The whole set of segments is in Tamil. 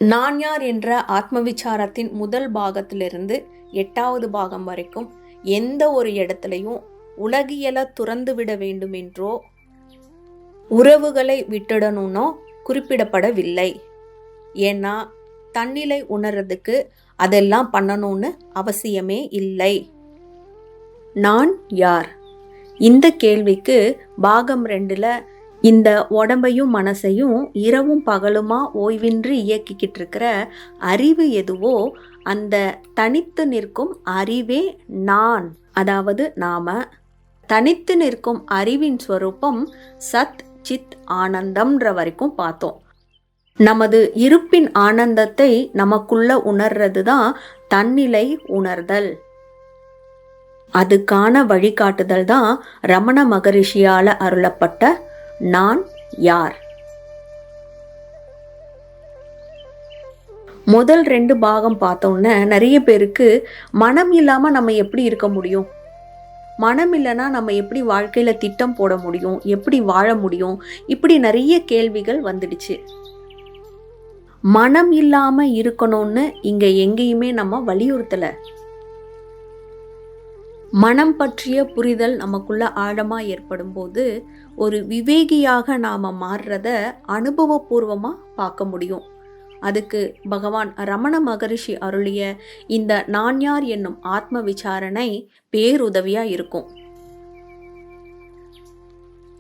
நான் யார் என்ற ஆத்ம விசாரத்தின் முதல் பாகத்திலிருந்து 8வது பாகம் வரைக்கும் எந்த ஒரு இடத்துலையும் உலகியலை துறந்து விட வேண்டும் என்றோ உறவுகளை விட்டுடணும்னோ குறிப்பிடப்படவில்லை. ஏன்னா தன்னிலை உணர்றதுக்கு அதெல்லாம் பண்ணணும்னு அவசியமே இல்லை. நான் யார்? இந்த கேள்விக்கு பாகம் 2ல் இந்த உடம்பையும் மனசையும் இரவும் பகலுமா ஓய்வின்றி இயக்கிக்கிட்டு இருக்கிற அறிவு எதுவோ அந்த தனித்து நிற்கும் அறிவே நான், அதாவது நாம. தனித்து நிற்கும் அறிவின் ஸ்வரூபம் சத் சித் ஆனந்தம்ன்ற வரைக்கும் பார்த்தோம். நமது இருப்பின் ஆனந்தத்தை நமக்குள்ள உணர்றது தான் தன்னிலை உணர்தல். அதுக்கான வழிகாட்டுதல் தான் ரமண மகரிஷியால அருளப்பட்ட நான் யார். முதல் 2 பாகம் பார்த்தோன்னே நிறைய பேருக்கு மனம் இல்லாம நம்ம எப்படி இருக்க முடியும், மனம் இல்லைன்னா நம்ம எப்படி வாழ்க்கையில திட்டம் போட முடியும், எப்படி வாழ முடியும், இப்படி நிறைய கேள்விகள் வந்துடுச்சு. மனம் இல்லாம இருக்கணும்னு இங்க எங்கேயுமே நம்ம வலியுறுத்தல. மனம் பற்றிய புரிதல் நமக்குள்ள ஆழமா ஏற்படும் போது ஒரு விவேகியாக நாம மாறுறத அனுபவபூர்வமா பார்க்க முடியும். அதுக்கு பகவான் ரமண மகரிஷி அருளிய இந்த நான் யார் என்னும் ஆத்ம விசாரணை பேருதவியா இருக்கும்.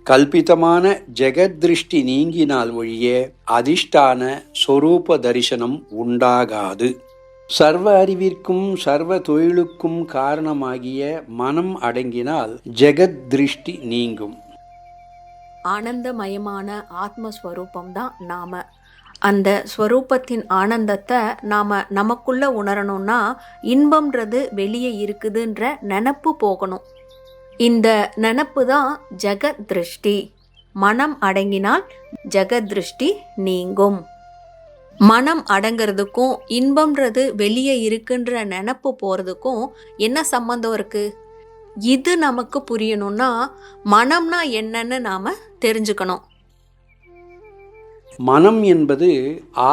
கல்பிதமான ஜெகத்ருஷ்டி நீங்கினால் ஒழிய அதிஷ்டான சொரூப தரிசனம் உண்டாகாது. சர்வ அறிவிற்கும் சர்வ தொழிலுக்கும் காரணமாகிய மனம் அடங்கினால் ஜெகத் திருஷ்டி நீங்கும். ஆனந்தமயமான ஆத்மஸ்வரூபம் தான் நாம. அந்த ஸ்வரூபத்தின் ஆனந்தத்தை நாம நமக்குள்ள உணரணும்னா இன்பம்ன்றது வெளியே இருக்குதுன்ற நினப்பு போகணும். இந்த நினப்பு தான் ஜெகத் திருஷ்டி. மனம் அடங்கினால் ஜெகத் திருஷ்டி நீங்கும். மனம் அடங்கிறதுக்கும் இன்பம்ன்றது வெளியே இருக்குன்ற நினப்பு போகிறதுக்கும் என்ன சம்பந்தம் இருக்கு? இது நமக்கு புரியணும்னா மனம்னா என்னன்னு நாம தெரிஞ்சுக்கணும். மனம் என்பது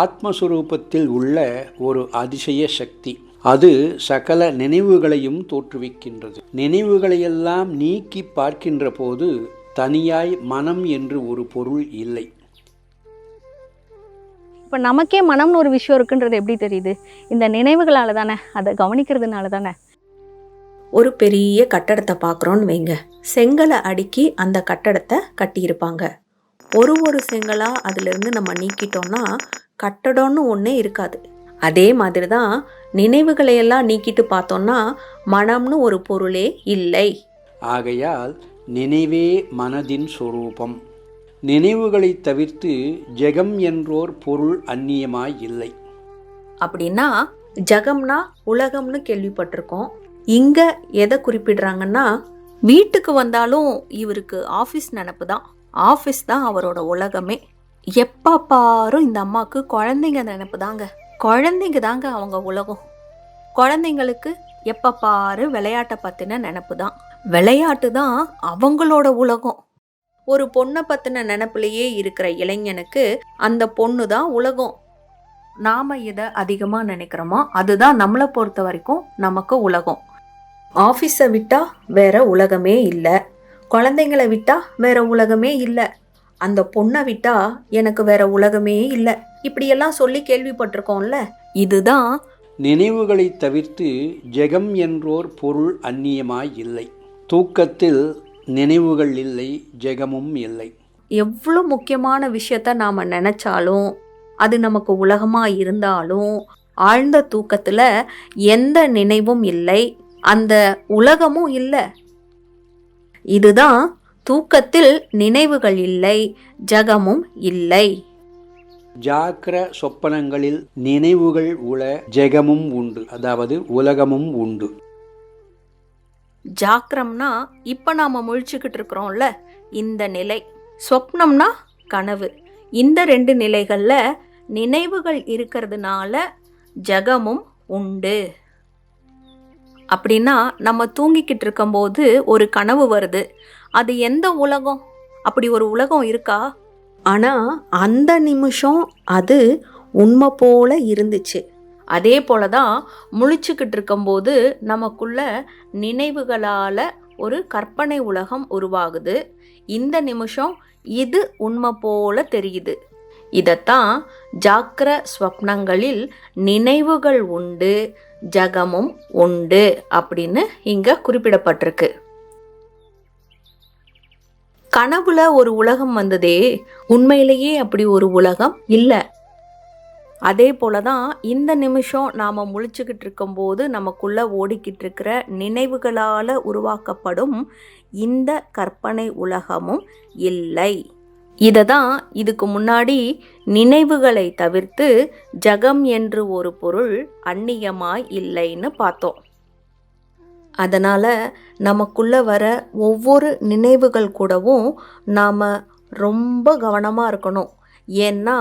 ஆத்மஸ்வரூபத்தில் உள்ள ஒரு அதிசய சக்தி. அது சகல நினைவுகளையும் தோற்றுவிக்கின்றது. நினைவுகளையெல்லாம் நீக்கி பார்க்கின்ற போது தனியாய் மனம் என்று ஒரு பொருள் இல்லை. இப்போ நமக்கே மனம்னு ஒரு விஷயம் இருக்குன்றது எப்படி தெரியுது? இந்த நினைவுகளால தானே, அதை கவனிக்கிறதுனால தானே. ஒரு பெரிய கட்டடத்தை பார்க்குறோன்னு வைங்க. செங்கலை அடுக்கி அந்த கட்டடத்தை கட்டியிருப்பாங்க. ஒரு செங்கலா அதிலிருந்து நம்ம நீக்கிட்டோம்னா கட்டடம்னு ஒன்றே இருக்காது. அதே மாதிரி தான் நினைவுகளையெல்லாம் நீக்கிட்டு பார்த்தோம்னா மனம்னு ஒரு பொருளே இல்லை. ஆகையால் நினைவே மனதின் சொரூபம். நினைவுகளை தவிர்த்து ஜெகம் என்றோர் பொருள் அந்நியமாய் இல்லை. அப்படின்னா ஜகம்னா உலகம்னு கேள்விப்பட்டிருக்கோம். இங்க எதை குறிப்பிடுறாங்கன்னா, வீட்டுக்கு வந்தாலும் இவருக்கு ஆஃபீஸ் நினப்பு தான். ஆஃபீஸ் தான் அவரோட உலகமே. எப்போ பாரும் இந்த அம்மாவுக்கு குழந்தைங்க நினப்பு தாங்க. குழந்தைங்க தாங்க அவங்க உலகம். குழந்தைங்களுக்கு எப்போ பாரு விளையாட்டை பற்றின நினப்பு தான். விளையாட்டு தான் அவங்களோட உலகம். ஒரு பொண்ணை பற்றின நினப்புலையே இருக்கிற இளைஞனுக்கு அந்த பொண்ணு தான் உலகம். நாம் எதை அதிகமாக நினைக்கிறோமோ அதுதான் நம்மளை பொறுத்த வரைக்கும் நமக்கு உலகம். ஆஃபீஸை விட்டால் வேற உலகமே இல்லை. குழந்தைங்களை விட்டால் வேற உலகமே இல்லை. அந்த பொண்ணை விட்டால் எனக்கு வேற உலகமே இல்லை. இப்படியெல்லாம் சொல்லி கேள்விப்பட்டிருக்கோம்ல. இதுதான் நினைவுகளை தவிர்த்து ஜெகம் என்றோர் பொருள் அந்நியமாய் இல்லை. தூக்கத்தில் நினைவுகள் இல்லை, ஜெகமும் இல்லை. எவ்வளோ முக்கியமான விஷயத்த நாம் நினச்சாலும் அது நமக்கு உலகமாக இருந்தாலும் ஆழ்ந்த தூக்கத்தில் எந்த நினைவும் இல்லை, அந்த உலகமும் இல்லை. இதுதான் தூக்கத்தில் நினைவுகள் இல்லை, ஜகமும் இல்லை. ஜாக்கிர சொப்பனங்களில் நினைவுகள் உள, ஜெகமும் உண்டு, அதாவது உலகமும் உண்டு. ஜாக்கிரம்னா இப்போ நாம் முழிச்சுக்கிட்டு இருக்கிறோம்ல இந்த நிலை. சொப்னம்னா கனவு. இந்த 2 நிலைகளில் நினைவுகள் இருக்கிறதுனால ஜகமும் உண்டு. அப்படின்னா நம்ம தூங்கிக்கிட்டு இருக்கும்போது ஒரு கனவு வருது. அது எந்த உலகம்? அப்படி ஒரு உலகம் இருக்கா? ஆனால் அந்த நிமிஷம் அது உண்மை போல இருந்துச்சு. அதே போல தான் முழிச்சுக்கிட்டு இருக்கும்போது நமக்குள்ள நினைவுகளால் ஒரு கற்பனை உலகம் உருவாகுது. இந்த நிமிஷம் இது உண்மை போல தெரியுது. இதைத்தான் ஜாக்கிர ஸ்வப்னங்களில் நினைவுகள் உண்டு, ஜகமும் உண்டு அப்படின்னு இங்க குறிப்பிடப்பட்டிருக்கு. கனவுல ஒரு உலகம் வந்ததே, உண்மையிலேயே அப்படி ஒரு உலகம் இல்லை. அதே போலதான் இந்த நிமிஷம் நாம முழிச்சுக்கிட்டு இருக்கும்போது நமக்குள்ள ஓடிக்கிட்டு இருக்கிற நினைவுகளால உருவாக்கப்படும் இந்த கற்பனை உலகமும் இல்லை. இதை தான் இதுக்கு முன்னாடி நினைவுகளை தவிர்த்து ஜகம் என்று ஒரு பொருள் அந்நியமாய் இல்லைன்னு பார்த்தோம். அதனால் நமக்குள்ள வர ஒவ்வொரு நினைவுகள் கூடவும் நாம் ரொம்ப கவனமாக இருக்கணும். ஏன்னா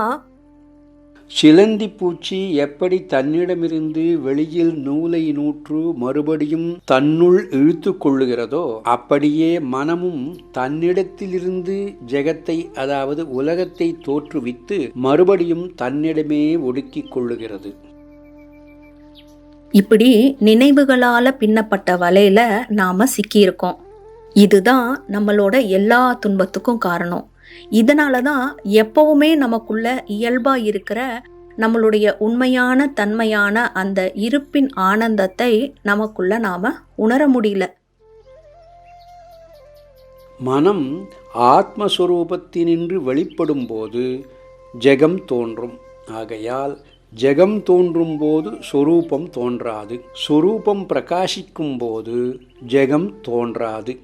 சிலந்தி பூச்சி எப்படி தன்னிடமிருந்து வெளியில் நூலை நூற்று மறுபடியும் தன்னுள் இழுத்து கொள்ளுகிறதோ, அப்படியே மனமும் தன்னிடத்திலிருந்து ஜெகத்தை, அதாவது உலகத்தை தோற்றுவித்து மறுபடியும் தன்னிடமே ஒடுக்கிக் கொள்ளுகிறது. இப்படி நினைவுகளால் பின்னப்பட்ட வலையில நாம சிக்கியிருக்கோம். இதுதான் நம்மளோட எல்லா துன்பத்துக்கும் காரணம். இதனால தான் எப்பவுமே நமக்குள்ள இயல்பா இருக்கிற நம்மளுடைய உண்மையான தன்மையான அந்த இருப்பின் ஆனந்தத்தை நமக்குள்ள நாம உணர முடியல. மனம் ஆத்மஸ்வரூபத்தினின்று வெளிப்படும் போது ஜெகம் தோன்றும். ஆகையால் ஜெகம் தோன்றும் போது சொரூபம் தோன்றாது. சொரூபம் பிரகாசிக்கும் போது ஜெகம் தோன்றாது.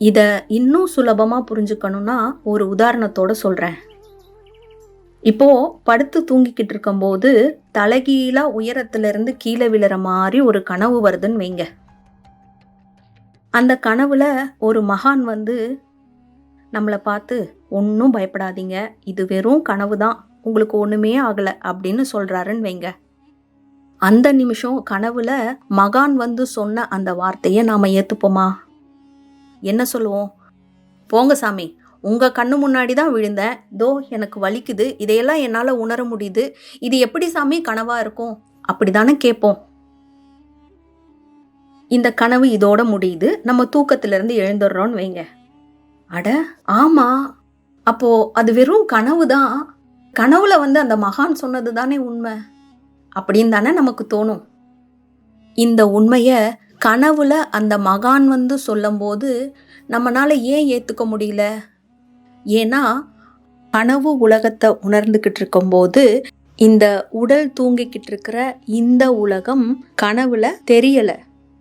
இதை இன்னும் சுலபமாக புரிஞ்சுக்கணும்னா ஒரு உதாரணத்தோட சொல்கிறேன். இப்போ படுத்து தூங்கிக்கிட்டு இருக்கும்போது தலைகீழா உயரத்திலிருந்து கீழே விழுற மாதிரி ஒரு கனவு வருதுன்னு வைங்க. அந்த கனவுல ஒரு மகான் வந்து நம்மளை பார்த்து, ஒன்றும் பயப்படாதீங்க, இது வெறும் கனவு தான், உங்களுக்கு ஒன்றுமே ஆகலை அப்படின்னு சொல்கிறாருன்னு வைங்க. அந்த நிமிஷம் கனவுல மகான் வந்து சொன்ன அந்த வார்த்தையை நாம் ஏற்றுப்போமா? என்ன சொல்லுவோம்? போங்க சாமி, உங்கள் கண்ணு முன்னாடி தான் விழுந்தேன், தோ எனக்கு வலிக்குது, இதையெல்லாம் என்னால் உணர முடியுது, இது எப்படி சாமி கனவாக இருக்கும் அப்படி தானே கேட்போம். இந்த கனவு இதோட முடியுது, நம்ம தூக்கத்திலிருந்து எழுந்துடுறோன்னு வைங்க. அட ஆமாம், அப்போ அது வெறும் கனவு தான், கனவுல வந்து அந்த மகான் சொன்னது தானே உண்மை அப்படின்னு தானே நமக்கு தோணும். இந்த உண்மையை கனவுல அந்த மகான் வந்து சொல்லும்போது நம்மளால ஏன் ஏற்றுக்க முடியல? ஏன்னா கனவு உலகத்தை உணர்ந்துக்கிட்டு இருக்கும்போது இந்த உடல் தூங்கிக்கிட்டு இருக்கிற இந்த உலகம் கனவுல தெரியல.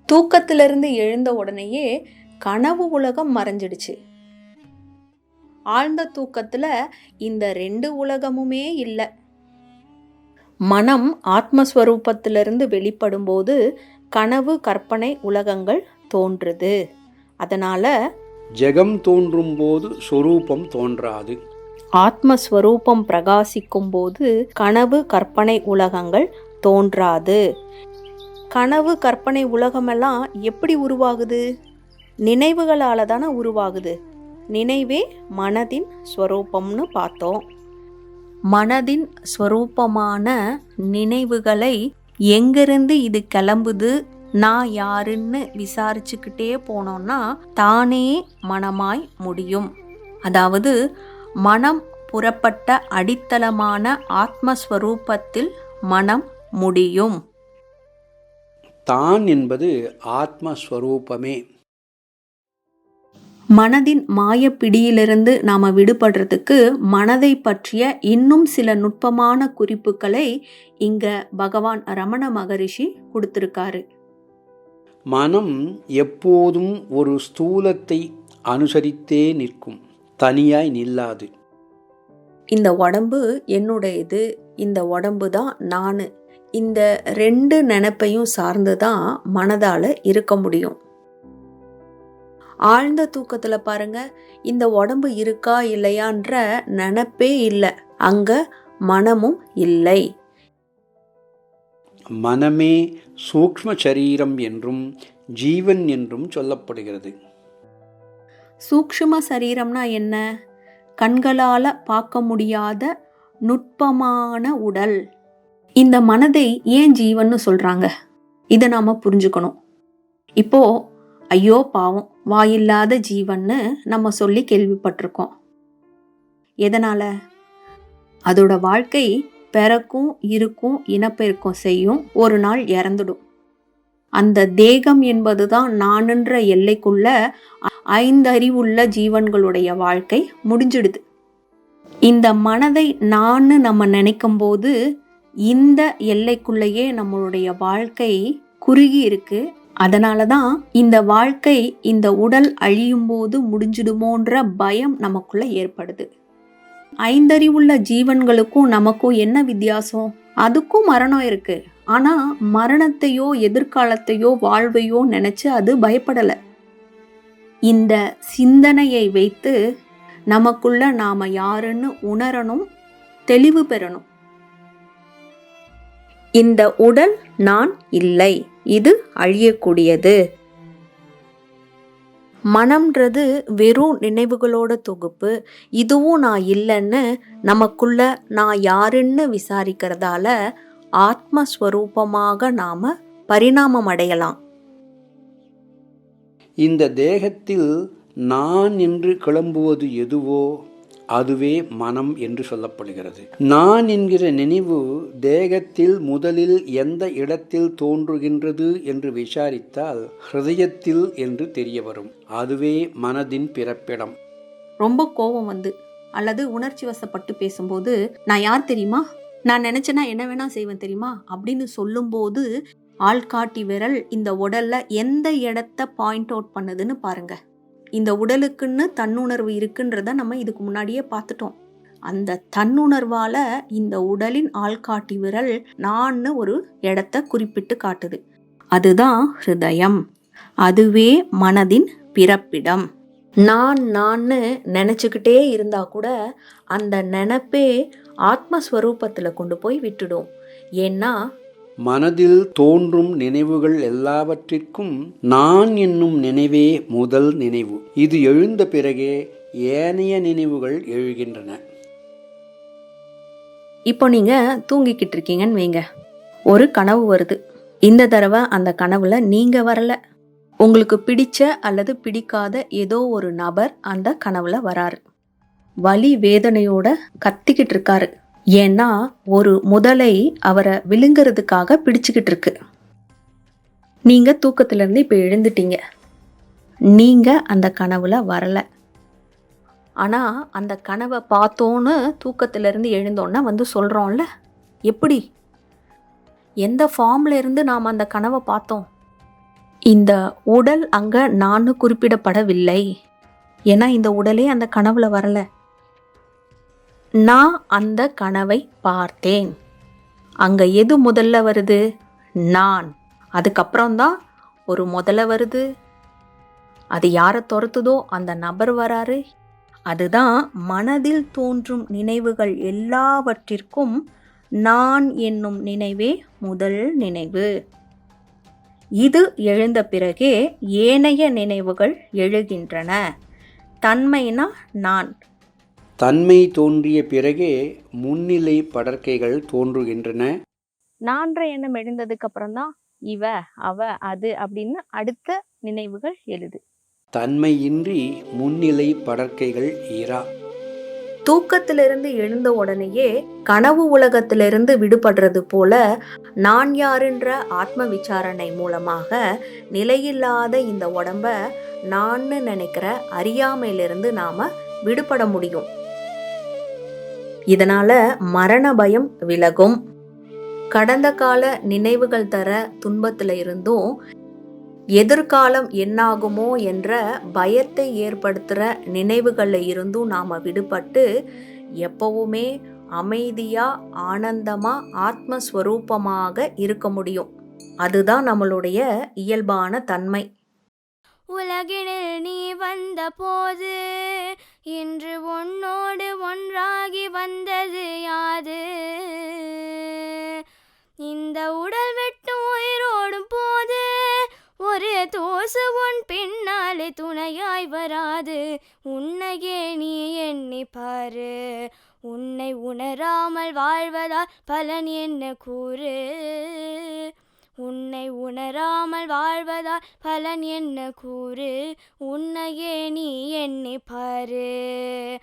தூக்கத்திலிருந்து எழுந்த உடனேயே கனவு உலகம் மறைஞ்சிடுச்சு. ஆழ்ந்த தூக்கத்துல இந்த 2 உலகமுமே இல்லை. மனம் ஆத்மஸ்வரூபத்திலிருந்து வெளிப்படும்போது கனவு கற்பனை உலகங்கள் தோன்றுது. அதனால ஜெகம் தோன்றும் போது சொரூபம் தோன்றாது. ஆத்மஸ்வரூபம் பிரகாசிக்கும் போது கனவு கற்பனை உலகங்கள் தோன்றாது. கனவு கற்பனை உலகமெல்லாம் எப்படி உருவாகுது? நினைவுகளால தானே உருவாகுது. நினைவே மனதின் ஸ்வரூபம்னு பார்த்தோம். மனதின் ஸ்வரூபமான நினைவுகளை எங்கிருந்து இது கிளம்புது, நான் யாருன்னு விசாரிச்சுக்கிட்டே போனோம்னா தானே மனமாய் முடியும். அதாவது மனம் புறப்பட்ட அடித்தளமான ஆத்மஸ்வரூபத்தில் மனம் முடியும். தான் என்பது ஆத்மஸ்வரூபமே. மனதின் மாயப்பிடியிலிருந்து நாம் விடுபடுறதுக்கு மனதை பற்றிய இன்னும் சில நுட்பமான குறிப்புகளை இங்க பகவான் ரமண மகரிஷி கொடுத்திருக்காரு. மனம் எப்போதும் ஒரு ஸ்தூலத்தை அனுசரித்தே நிற்கும், தனியாய் நில்லாது. இந்த உடம்பு என்னுடையது, இந்த உடம்பு தான் நான், இந்த 2 நினைப்பையும் சார்ந்து தான் மனதால இருக்க முடியும். ஆழ்ந்த தூக்கத்துல பாருங்க, இந்த உடம்பு இருக்கா இல்லையான்ற நினைப்பே இல்லை, அங்க மனமும் இல்லை. மனமே சூக்ஷ்ம சரீரம் என்றும் ஜீவன் என்றும் சொல்லப்படுகிறது. சூக்ஷ்ம சரீரம்னா என்ன? கண்களால பார்க்க முடியாத நுட்பமான உடல். இந்த மனதை ஏன் ஜீவன்னு சொல்றாங்க? இதை நாம புரிஞ்சுக்கணும். இப்போ ஐயோ பாவம் வாயில்லாத ஜீவன்னு நம்ம சொல்லி கேள்விப்பட்டிருக்கோம். எதனால? அதோட வாழ்க்கை பிறக்கும், இருக்கும், இனப்பெருக்கம் செய்யும், ஒரு நாள் இறந்துடும். அந்த தேகம் என்பதுதான் நானுன்ற எல்லைக்குள்ள 5 அறிவுள்ள ஜீவன்களுடைய வாழ்க்கை முடிஞ்சிடுது. இந்த மனதை நான் நம்ம நினைக்கும் போது இந்த எல்லைக்குள்ளேயே நம்மளுடைய வாழ்க்கை குறுகி இருக்கு. அதனாலதான் இந்த வாழ்க்கை இந்த உடல் அழியும் போது முடிஞ்சிடுமோன்ற பயம் நமக்குள்ள ஏற்படுது. 5 அறிவுள்ள ஜீவன்களுக்கும் நமக்கும் என்ன வித்தியாசம்? அதுக்கும் மரணம் இருக்கு. ஆனா மரணத்தையோ எதிர்காலத்தையோ வாழ்வையோ நினைச்சு அது பயப்படல. இந்த சிந்தனையை வைத்து நமக்குள்ள நாம யாருன்னு உணரணும், தெளிவு பெறணும். இந்த உடல் நான் இல்லை, இது அழியக்கூடியது. மனம்ன்றது வெறும் நினைவுகளோட தொகுப்பு. இதுவும் நான் இல்லைன்னு நமக்குள்ள நான் யாருன்னு விசாரிக்கிறதால ஆத்மஸ்வரூபமாக நாம பரிணாமம் அடையலாம். இந்த தேகத்தில் நான் என்று கிளம்புவது எதுவோ அதுவே மனம் என்று சொல்லப்படுகிறது. நான் என்கிற நினைவு தேகத்தில் முதலில் எந்த இடத்தில் தோன்றுகின்றது என்று விசாரித்தால் ஹிருதயத்தில் என்று தெரிய வரும். அதுவே மனதின் பிறப்பிடம். ரொம்ப கோபம் வந்து அல்லது உணர்ச்சி வசப்பட்டு பேசும்போது நான் யார் தெரியுமா, நான் நினைச்சேன்னா என்ன வேணா செய்வேன் தெரியுமா அப்படின்னு சொல்லும்போது ஆள்காட்டி விரல் இந்த உடல்ல எந்த இடத்த பாயிண்ட் அவுட் பண்ணுதுன்னு பாருங்க. இந்த உடலுக்குன்னு தன்னுணர்வு இருக்குன்றத நம்ம இதுக்கு முன்னாடியே பார்த்துட்டோம். அந்த தன்னுணர்வால இந்த உடலின் ஆள்காட்டி விரல் நான்னு ஒரு இடத்த குறிப்பிட்டு காட்டுது. அதுதான் ஹிருதயம். அதுவே மனதின் பிறப்பிடம். நான்னு நினைச்சுக்கிட்டே இருந்தா கூட அந்த நினைப்பே ஆத்மஸ்வரூபத்துல கொண்டு போய் விட்டுடும். ஏன்னா மனதில் தோன்றும் நினைவுகள் எல்லாவற்றிற்கும் நான் என்னும் நினைவே முதல் நினைவு. இது எழுந்த பிறகே ஏனைய நினைவுகள் எழுகின்றன. இப்போ நீங்க தூங்கிக்கிட்டு இருக்கீங்கன்னு வைங்க, ஒரு கனவு வருது. இந்த தடவை அந்த கனவுல நீங்க வரல, உங்களுக்கு பிடிச்ச அல்லது பிடிக்காத ஏதோ ஒரு நபர் அந்த கனவுல வராரு. வலி வேதனையோட கத்திக்கிட்டு இருக்காரு. ஏன்னா ஒரு முதலை அவரை விழுங்குறதுக்காக பிடிச்சுக்கிட்டு இருக்கு. நீங்க தூக்கத்துல இருந்து இப்ப எழுந்துட்டீங்க. நீங்க அந்த கனவுல வரல. ஆனா அந்த கனவை பார்த்தோன்னு தூக்கத்துல இருந்து எழுந்தோன்னா வந்து சொல்றோம்ல, எப்படி, எந்த ஃபார்ம்ல இருந்து நாம் அந்த கனவை பார்த்தோம்? இந்த உடல் அங்க நான் குறிப்பிடப்படவில்லை. ஏன்னா இந்த உடலே அந்த கனவுல வரல. நான் அந்த கனவை பார்த்தேன். அங்க எது முதல்ல வருது? நான். அதுக்கப்புறம்தான் ஒரு முதல்ல வருது. அது யாரை துரத்துதோ அந்த நபர் வராரு. அதுதான் மனதில் தோன்றும் நினைவுகள் எல்லாவற்றிற்கும் நான் என்னும் நினைவே முதல் நினைவு. இது எழுந்த பிறகே ஏனைய நினைவுகள் எழுகின்றன. தன்மைனா நான். தன்மை தோன்றிய பிறகே முன்னிலை படர்க்கைகள் தோன்றுகின்றன. நான்ற எண்ணம் எழுந்ததுக்கு அப்புறம் தான் இவ, அவ, அது அப்படின்னு அடுத்த நினைவுகள் எழுது. தன்மையின்றி முன்னிலை படர்க்கைகள் ஈரா. தூக்கத்திலிருந்து எழுந்த உடனேயே கனவு உலகத்திலிருந்து விடுபடுறது போல நான் யாருன்ற ஆத்ம விசாரணை மூலமாக நிலையில்லாத இந்த உடம்ப நான்னு நினைக்கிற அறியாமையிலிருந்து நாம விடுபட முடியும். இதனால மரண பயம் விலகும். கடந்த கால நினைவுகள் தர துன்பத்துல இருந்தும் எதிர்காலம் என்னாகுமோ என்ற பயத்தை ஏற்படுத்துகிற நினைவுகளில் இருந்தும் நாம் விடுபட்டு எப்பவுமே அமைதியாக ஆனந்தமாக ஆத்மஸ்வரூபமாக இருக்க முடியும். அதுதான் நம்மளுடைய இயல்பான தன்மை. உலகினில் நீ வந்த போது இன்று உன்னோடு ஒன்றாகி வந்தது யாது? இந்த உடல் விட்டும் உயிரோடும் போது ஒரு தோசு உன் பின்னாலே துணையாய் வராது. உன்னையே நீ எண்ணி பாரு, உன்னை உணராமல் வாழ்வதால் பலன் என்ன கூறு. உன்னை உணராமல் வாழ்வதால் பலன் என்ன கூறு. உன்னையே நீ எண்ணி பாரு.